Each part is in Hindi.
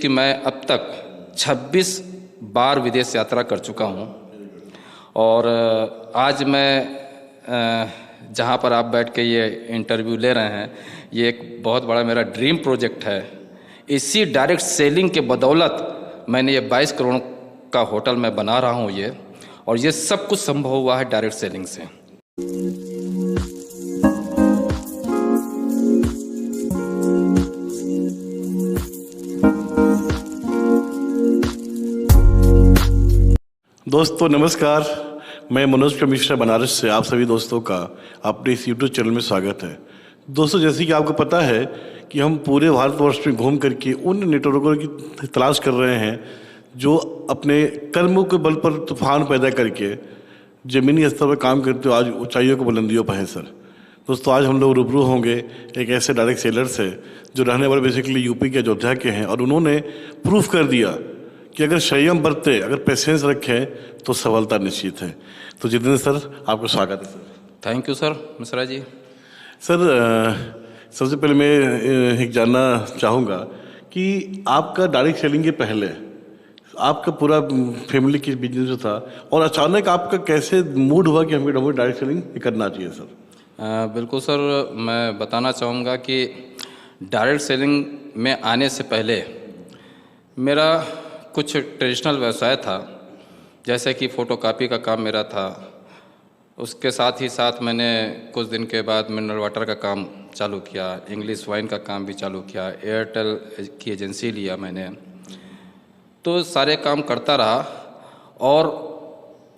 कि मैं अब तक 26 बार विदेश यात्रा कर चुका हूँ और आज मैं जहाँ पर आप बैठ के ये इंटरव्यू ले रहे हैं, ये एक बहुत बड़ा मेरा ड्रीम प्रोजेक्ट है। इसी डायरेक्ट सेलिंग के बदौलत मैंने ये 22 करोड़ का होटल मैं बना रहा हूँ ये, और ये सब कुछ संभव हुआ है डायरेक्ट सेलिंग से। दोस्तों नमस्कार, मैं मनोज मिश्रा बनारस से आप सभी दोस्तों का अपने इस यूट्यूब चैनल में स्वागत है। दोस्तों, जैसे कि आपको पता है कि हम पूरे भारतवर्ष में घूम करके उन नेटवर्कों की तलाश कर रहे हैं जो अपने कर्मों के बल पर तूफान पैदा करके ज़मीनी स्तर पर काम करते हुए आज ऊंचाइयों को बुलंदियों पर हैं सर। दोस्तों, आज हम लोग रूबरू होंगे एक ऐसे डायरेक्ट सेलर से जो रहने वाले बेसिकली यूपी के अयोध्या के हैं, और उन्होंने प्रूफ कर दिया कि अगर संयम बरते, अगर पेशेंस रखें तो सफलता निश्चित है। तो जितेंद्र सर, आपको स्वागत है sir. Thank you sir Mishra ji. Sir, सबसे पहले मैं एक जानना चाहूँगा कि आपका डायरेक्ट सेलिंग के पहले आपका पूरा फैमिली की बिजनेस जो था, और अचानक आपका कैसे मूड हुआ कि हमें डायरेक्ट सेलिंग करना चाहिए सर? बिल्कुल सर, मैं बताना चाहूँगा कि डायरेक्ट सेलिंग में आने से पहले मेरा कुछ ट्रेडिशनल व्यवसाय था, जैसे कि फ़ोटोकॉपी का काम मेरा था। उसके साथ ही साथ मैंने कुछ दिन के बाद मिनरल वाटर का काम चालू किया, इंग्लिश वाइन का काम भी चालू किया, एयरटेल की एजेंसी लिया मैंने। तो सारे काम करता रहा, और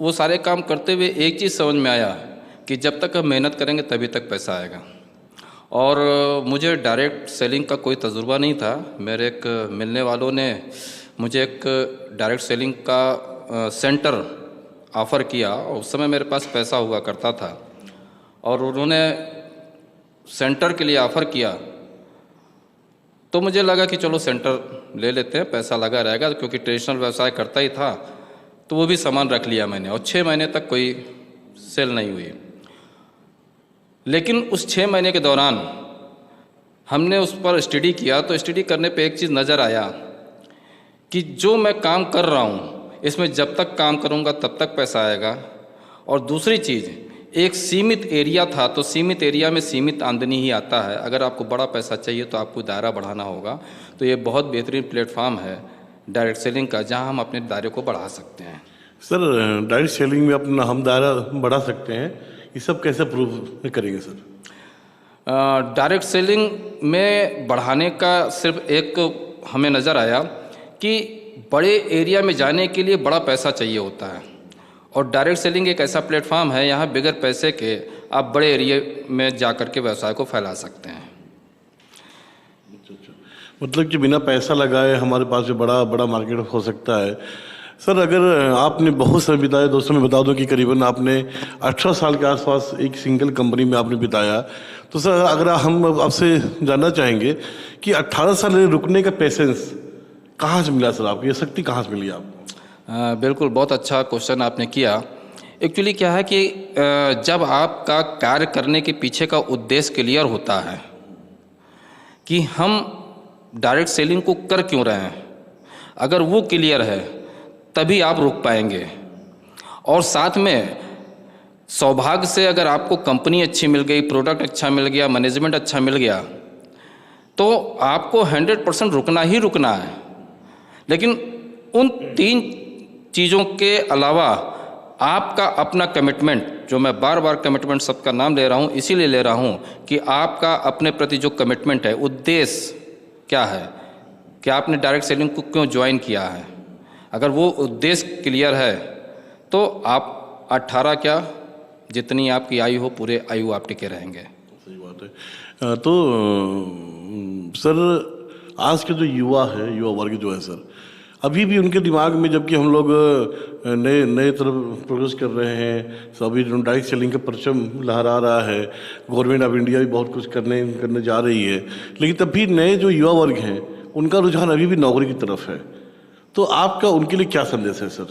वो सारे काम करते हुए एक चीज़ समझ में आया कि जब तक हम मेहनत करेंगे तभी तक पैसा आएगा। और मुझे डायरेक्ट सेलिंग का कोई तजुर्बा नहीं था। मेरे एक मिलने वालों ने मुझे एक डायरेक्ट सेलिंग का सेंटर ऑफ़र किया, और उस समय मेरे पास पैसा हुआ करता था, और उन्होंने सेंटर के लिए ऑफ़र किया। तो मुझे लगा कि चलो सेंटर ले लेते हैं, पैसा लगा रहेगा, क्योंकि ट्रेडिशनल व्यवसाय करता ही था। तो वो भी सामान रख लिया मैंने, और 6 महीने तक कोई सेल नहीं हुई। लेकिन उस 6 महीने के दौरान हमने उस पर स्टडी किया, तो स्टडी करने पे एक चीज़ नज़र आया कि जो मैं काम कर रहा हूँ इसमें जब तक काम करूँगा तब तक पैसा आएगा। और दूसरी चीज़, एक सीमित एरिया था, तो सीमित एरिया में सीमित आमदनी ही आता है। अगर आपको बड़ा पैसा चाहिए तो आपको दायरा बढ़ाना होगा। तो ये बहुत बेहतरीन प्लेटफॉर्म है डायरेक्ट सेलिंग का, जहाँ हम अपने दायरे को बढ़ा सकते हैं। सर, डायरेक्ट सेलिंग में अपना हम दायरा बढ़ा सकते हैं, ये सब कैसे प्रूव करेंगे सर? डायरेक्ट सेलिंग में बढ़ाने का सिर्फ एक हमें नज़र आया कि बड़े एरिया में जाने के लिए बड़ा पैसा चाहिए होता है, और डायरेक्ट सेलिंग एक ऐसा प्लेटफॉर्म है, यहाँ बगैर पैसे के आप बड़े एरिया में जा कर के व्यवसाय को फैला सकते हैं। मतलब कि बिना पैसा लगाए हमारे पास जो बड़ा बड़ा मार्केट हो सकता है। सर, अगर आपने बहुत समय बिताया, दोस्तों मैं बता दूं कि करीबन आपने 18 साल के आसपास एक सिंगल कंपनी में आपने बिताया। तो सर, अगर हम आपसे जानना चाहेंगे कि 18 साल रुकने का पेशेंस कहाँ से मिला सर आपको, ये शक्ति कहाँ से मिली आपको? बिल्कुल, बहुत अच्छा क्वेश्चन आपने किया। एक्चुअली क्या है कि जब आपका कार्य करने के पीछे का उद्देश्य क्लियर होता है कि हम डायरेक्ट सेलिंग को कर क्यों रहे हैं, अगर वो क्लियर है तभी आप रुक पाएंगे। और साथ में सौभाग्य से अगर आपको कंपनी अच्छी मिल गई, प्रोडक्ट अच्छा मिल गया, मैनेजमेंट अच्छा मिल गया, तो आपको 100% रुकना ही रुकना है। लेकिन उन 3 चीज़ों के अलावा आपका अपना कमिटमेंट, जो मैं बार बार कमिटमेंट सबका नाम ले रहा हूँ, इसीलिए ले रहा हूँ कि आपका अपने प्रति जो कमिटमेंट है, उद्देश्य क्या है कि आपने डायरेक्ट सेलिंग को क्यों ज्वाइन किया है। अगर वो उद्देश्य क्लियर है तो आप 18 क्या, जितनी आपकी आयु हो, पूरे आयु आप टिके रहेंगे। सही बात है। तो सर, आज के जो युवा है, युवा वर्ग जो है सर, अभी भी उनके दिमाग में, जबकि हम लोग नए नए तरफ प्रोग्रेस कर रहे हैं, सभी डायरेक्ट सेलिंग का परचम लहरा रहा है, गवर्नमेंट ऑफ इंडिया भी बहुत कुछ करने जा रही है, लेकिन तब भी नए जो युवा वर्ग हैं उनका रुझान अभी भी नौकरी की तरफ है। तो आपका उनके लिए क्या संदेश है सर?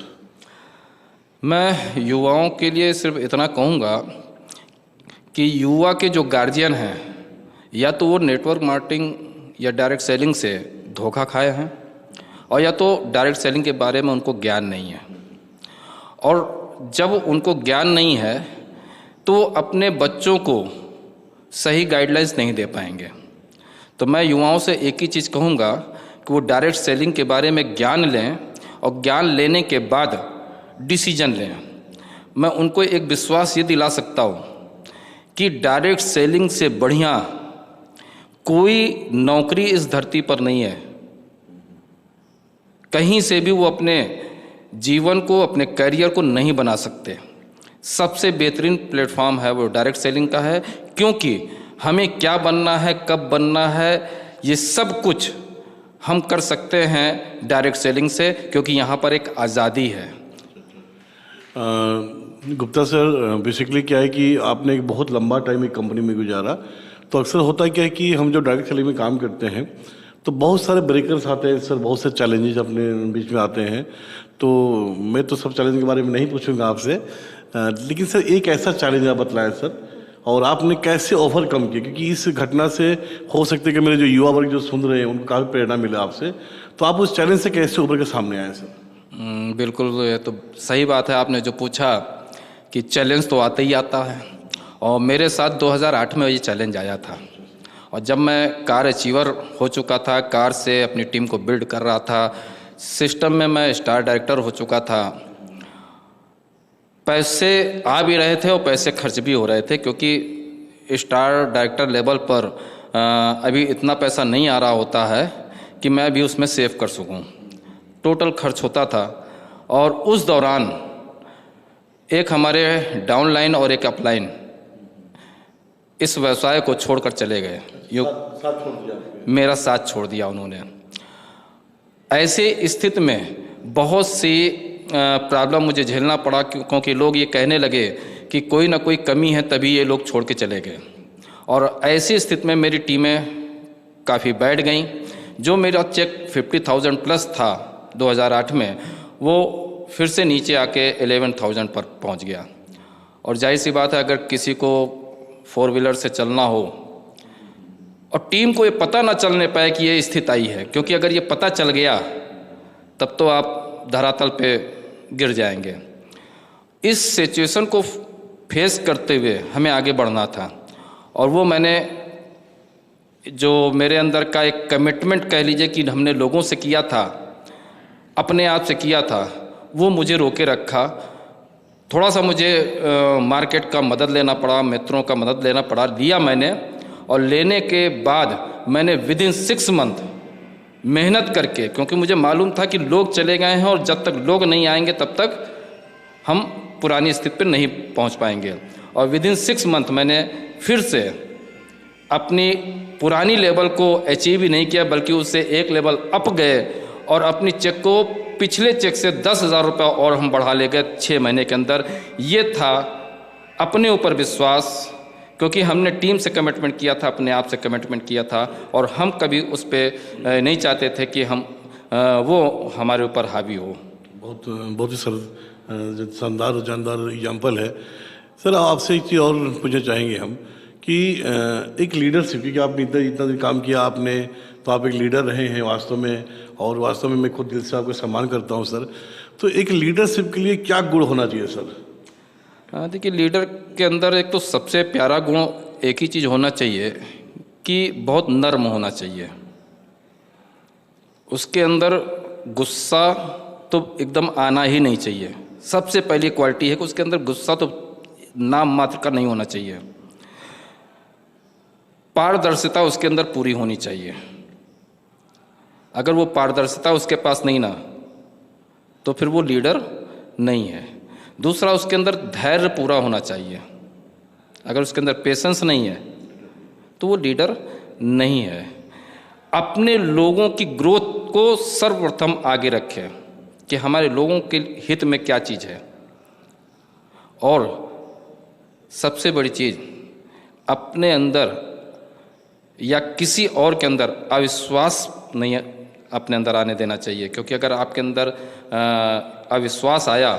मैं युवाओं के लिए सिर्फ इतना कहूँगा कि युवा के जो गार्जियन हैं, या तो वो नेटवर्क मार्केटिंग या डायरेक्ट सेलिंग से धोखा खाए हैं, और या तो डायरेक्ट सेलिंग के बारे में उनको ज्ञान नहीं है। और जब उनको ज्ञान नहीं है तो वो अपने बच्चों को सही गाइडलाइंस नहीं दे पाएंगे। तो मैं युवाओं से एक ही चीज़ कहूँगा कि वो डायरेक्ट सेलिंग के बारे में ज्ञान लें और ज्ञान लेने के बाद डिसीजन लें। मैं उनको एक विश्वास ये दिला सकता हूँ कि डायरेक्ट सेलिंग से बढ़िया कोई नौकरी इस धरती पर नहीं है। कहीं से भी वो अपने जीवन को, अपने करियर को नहीं बना सकते। सबसे बेहतरीन प्लेटफॉर्म है वो डायरेक्ट सेलिंग का है, क्योंकि हमें क्या बनना है, कब बनना है, ये सब कुछ हम कर सकते हैं डायरेक्ट सेलिंग से, क्योंकि यहाँ पर एक आज़ादी है। गुप्ता सर, बेसिकली क्या है कि आपने एक बहुत लंबा टाइम एक कंपनी में गुजारा, तो अक्सर होता क्या है कि हम जो डायरेक्ट सेलिंग में काम करते हैं तो बहुत सारे ब्रेकर्स आते हैं सर, बहुत से चैलेंजेस अपने बीच में आते हैं। तो मैं तो सब चैलेंज के बारे में नहीं पूछूंगा आपसे, लेकिन सर एक ऐसा चैलेंज आप बतलाएं सर, और आपने कैसे ओवरकम किया, क्योंकि इस घटना से हो सकते हैं कि मेरे जो युवा वर्ग जो सुन रहे हैं उनको काफ़ी प्रेरणा मिले आपसे, तो आप उस चैलेंज से कैसे उभर के सामने आए सर? बिल्कुल, ये तो सही बात है आपने जो पूछा कि चैलेंज तो आता ही आता है। और मेरे साथ 2008 में ये चैलेंज आया था, और जब मैं कार अचीवर हो चुका था, कार से अपनी टीम को बिल्ड कर रहा था, सिस्टम में मैं स्टार डायरेक्टर हो चुका था, पैसे आ भी रहे थे और पैसे खर्च भी हो रहे थे, क्योंकि स्टार डायरेक्टर लेवल पर अभी इतना पैसा नहीं आ रहा होता है कि मैं भी उसमें सेव कर सकूं। टोटल खर्च होता था। और उस दौरान एक हमारे डाउनलाइन और एक अपलाइन इस व्यवसाय को छोड़कर चले गए। साथ छोड़ दिया, मेरा साथ छोड़ दिया उन्होंने। ऐसे स्थिति में बहुत सी प्रॉब्लम मुझे झेलना पड़ा, क्योंकि लोग ये कहने लगे कि कोई ना कोई कमी है तभी ये लोग छोड़ के चले गए। और ऐसी स्थिति में मेरी टीमें काफ़ी बैठ गईं। जो मेरा चेक 50,000 प्लस था 2008 में, वो फिर से नीचे आके 11,000 पर पहुंच गया। और जाहिर सी बात है, अगर किसी को 4 व्हीलर से चलना हो और टीम को ये पता ना चलने पाए कि ये स्थिति आई है, क्योंकि अगर ये पता चल गया तब तो आप धरातल पे गिर जाएंगे। इस सिचुएशन को फेस करते हुए हमें आगे बढ़ना था, और वो मैंने जो मेरे अंदर का एक कमिटमेंट कह लीजिए कि हमने लोगों से किया था, अपने आप से किया था, वो मुझे रोके रखा। थोड़ा सा मुझे मार्केट का मदद लेना पड़ा, मित्रों का मदद लेना पड़ा, लिया मैंने। और लेने के बाद मैंने विदिन 6 मंथ मेहनत करके, क्योंकि मुझे मालूम था कि लोग चले गए हैं और जब तक लोग नहीं आएंगे तब तक हम पुरानी स्थिति पर नहीं पहुंच पाएंगे। और विदिन 6 मंथ मैंने फिर से अपनी पुरानी लेवल को अचीव ही नहीं किया, बल्कि उससे एक लेवल अप गए और अपनी चेक को पिछले चेक से 10,000 रुपये और हम बढ़ा ले गए 6 महीने के अंदर। ये था अपने ऊपर विश्वास, क्योंकि हमने टीम से कमिटमेंट किया था, अपने आप से कमिटमेंट किया था, और हम कभी उस पर नहीं चाहते थे कि हम वो हमारे ऊपर हावी हो। बहुत ही शानदार और जानदार एग्जाम्पल है सर। आपसे एक चीज़ और पूछना चाहेंगे हम कि एक लीडरशिप, क्योंकि आपने इतना दिन काम किया आपने, तो आप एक लीडर रहे हैं वास्तव में, और वास्तव में मैं खुद दिल से आपको सम्मान करता हूं सर। तो एक लीडरशिप के लिए क्या गुण होना चाहिए सर? देखिए, लीडर के अंदर एक तो सबसे प्यारा गुण एक ही चीज़ होना चाहिए कि बहुत नर्म होना चाहिए। उसके अंदर गुस्सा तो एकदम आना ही नहीं चाहिए। सबसे पहली क्वालिटी है कि उसके अंदर गुस्सा तो नाम मात्र का नहीं होना चाहिए। पारदर्शिता उसके अंदर पूरी होनी चाहिए। अगर वो पारदर्शिता उसके पास नहीं ना, तो फिर वो लीडर नहीं है। दूसरा, उसके अंदर धैर्य पूरा होना चाहिए। अगर उसके अंदर पेशेंस नहीं है तो वो लीडर नहीं है। अपने लोगों की ग्रोथ को सर्वप्रथम आगे रखें कि हमारे लोगों के हित में क्या चीज़ है। और सबसे बड़ी चीज़, अपने अंदर या किसी और के अंदर अविश्वास नहीं अपने अंदर आने देना चाहिए, क्योंकि अगर आपके अंदर अविश्वास आया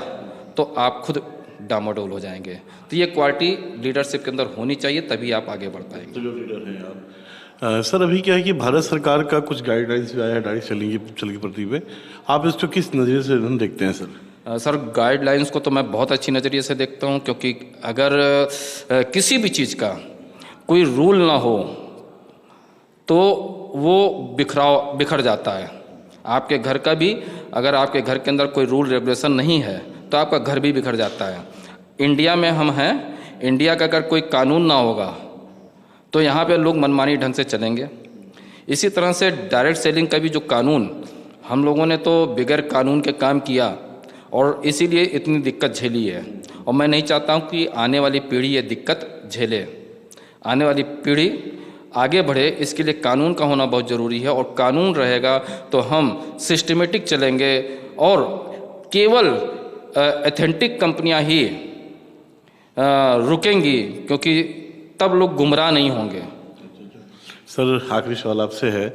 तो आप खुद डामाडोल हो जाएंगे। तो ये क्वालिटी लीडरशिप के अंदर होनी चाहिए, तभी आप आगे बढ़ पाएंगे। जो लीडर हैं आप, सर अभी क्या है कि भारत सरकार का कुछ गाइडलाइंस भी आया है डायरेक्ट सेलिंग के प्रति में, आप इसको किस नज़रिए से हम देखते हैं सर? सर गाइडलाइंस को तो मैं बहुत अच्छी नज़रिए से देखता हूँ, क्योंकि अगर किसी भी चीज़ का कोई रूल ना हो तो वो बिखर जाता है। आपके घर का भी, अगर आपके घर के अंदर कोई रूल रेगुलेशन नहीं है तो आपका घर भी बिखर जाता है। इंडिया में हम हैं, इंडिया का अगर कोई कानून ना होगा तो यहाँ पे लोग मनमानी ढंग से चलेंगे। इसी तरह से डायरेक्ट सेलिंग का भी जो कानून, हम लोगों ने तो बगैर कानून के काम किया और इसीलिए इतनी दिक्कत झेली है। और मैं नहीं चाहता हूँ कि आने वाली पीढ़ी ये दिक्कत झेले। आने वाली पीढ़ी आगे बढ़े, इसके लिए कानून का होना बहुत ज़रूरी है। और कानून रहेगा तो हम सिस्टमेटिक चलेंगे और केवल एथेंटिक कंपनियां ही रुकेंगी, क्योंकि तब लोग गुमराह नहीं होंगे। सर आखिरी सवाल आपसे है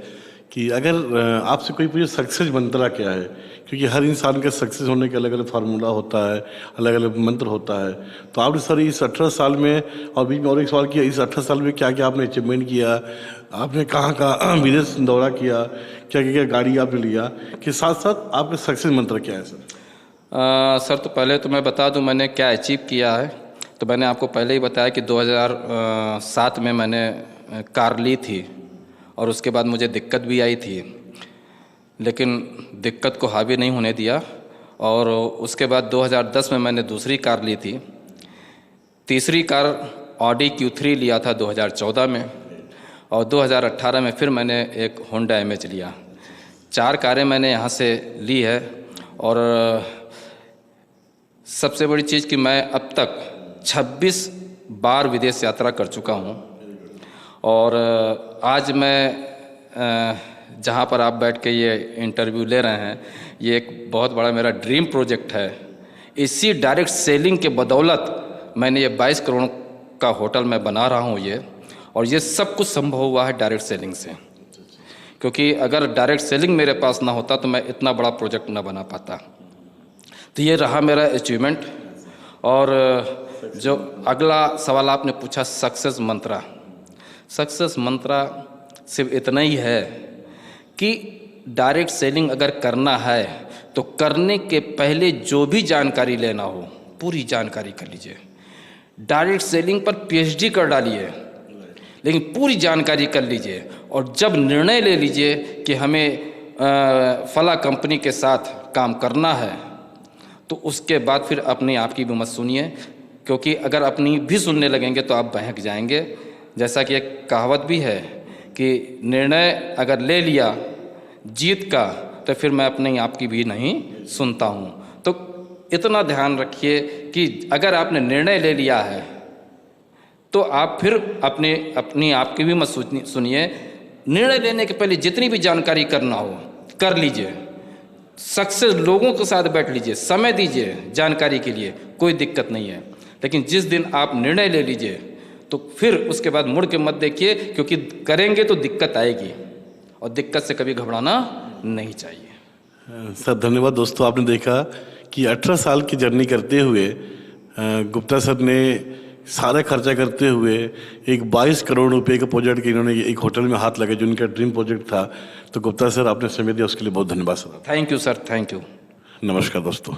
कि अगर आपसे कोई पूछे सक्सेस मंत्रा क्या है, क्योंकि हर इंसान के सक्सेस होने के अलग अलग फार्मूला होता है, अलग अलग मंत्र होता है, तो आपने सर इस 18 साल में, और बीच में और एक सवाल किया, इस 18 साल में क्या क्या आपने अचीवमेंट किया, आपने कहाँ कहाँ विदेश दौरा किया, क्या क्या गाड़ी आपने लिया, के साथ साथ आपका सक्सेस मंत्र क्या है सर? सर तो पहले तो मैं बता दूं मैंने क्या अचीव किया है। तो मैंने आपको पहले ही बताया कि 2007 में मैंने कार ली थी और उसके बाद मुझे दिक्कत भी आई थी, लेकिन दिक्कत को हावी नहीं होने दिया। और उसके बाद 2010 में मैंने दूसरी कार ली थी। तीसरी कार ऑडी Q3 लिया था 2014 में, और 2018 में फिर मैंने एक होंडा एमएच लिया। 4 कारें मैंने यहाँ से ली है। और सबसे बड़ी चीज़ कि मैं अब तक 26 बार विदेश यात्रा कर चुका हूँ। और आज मैं जहाँ पर आप बैठ के ये इंटरव्यू ले रहे हैं, ये एक बहुत बड़ा मेरा ड्रीम प्रोजेक्ट है। इसी डायरेक्ट सेलिंग के बदौलत मैंने ये 22 करोड़ का होटल मैं बना रहा हूँ ये, और ये सब कुछ संभव हुआ है डायरेक्ट सेलिंग से। क्योंकि अगर डायरेक्ट सेलिंग मेरे पास ना होता तो मैं इतना बड़ा प्रोजेक्ट ना बना पाता। तो ये रहा मेरा अचीवमेंट। और जो अगला सवाल आपने पूछा, सक्सेस मंत्रा। सक्सेस मंत्रा सिर्फ इतना ही है कि डायरेक्ट सेलिंग अगर करना है तो करने के पहले जो भी जानकारी लेना हो पूरी जानकारी कर लीजिए। डायरेक्ट सेलिंग पर PhD कर डालिए, लेकिन पूरी जानकारी कर लीजिए। और जब निर्णय ले लीजिए कि हमें फला कंपनी के साथ काम करना है, तो उसके बाद फिर अपनी आपकी भी मत सुनिए, क्योंकि अगर अपनी भी सुनने लगेंगे तो आप बहक जाएंगे। जैसा कि एक कहावत भी है कि निर्णय अगर ले लिया जीत का, तो फिर मैं अपने आप की भी नहीं सुनता हूँ। तो इतना ध्यान रखिए कि अगर आपने निर्णय ले लिया है तो आप फिर अपनी आप की भी मत सुनिए। निर्णय लेने के पहले जितनी भी जानकारी करना हो कर लीजिए। सक्सेस लोगों के साथ बैठ लीजिए, समय दीजिए जानकारी के लिए, कोई दिक्कत नहीं है। लेकिन जिस दिन आप निर्णय ले लीजिए तो फिर उसके बाद मुड़ के मत देखिए, क्योंकि करेंगे तो दिक्कत आएगी, और दिक्कत से कभी घबराना नहीं चाहिए। सर धन्यवाद। दोस्तों आपने देखा कि 18 साल की जर्नी करते हुए गुप्ता सर ने सारा खर्चा करते हुए एक 22 करोड़ रुपए का प्रोजेक्ट, इन्होंने एक होटल में हाथ लगे जो इनका ड्रीम प्रोजेक्ट था। तो गुप्ता सर आपने समय दिया उसके लिए बहुत धन्यवाद sir. Thank you sir, thank you. नमस्कार दोस्तों।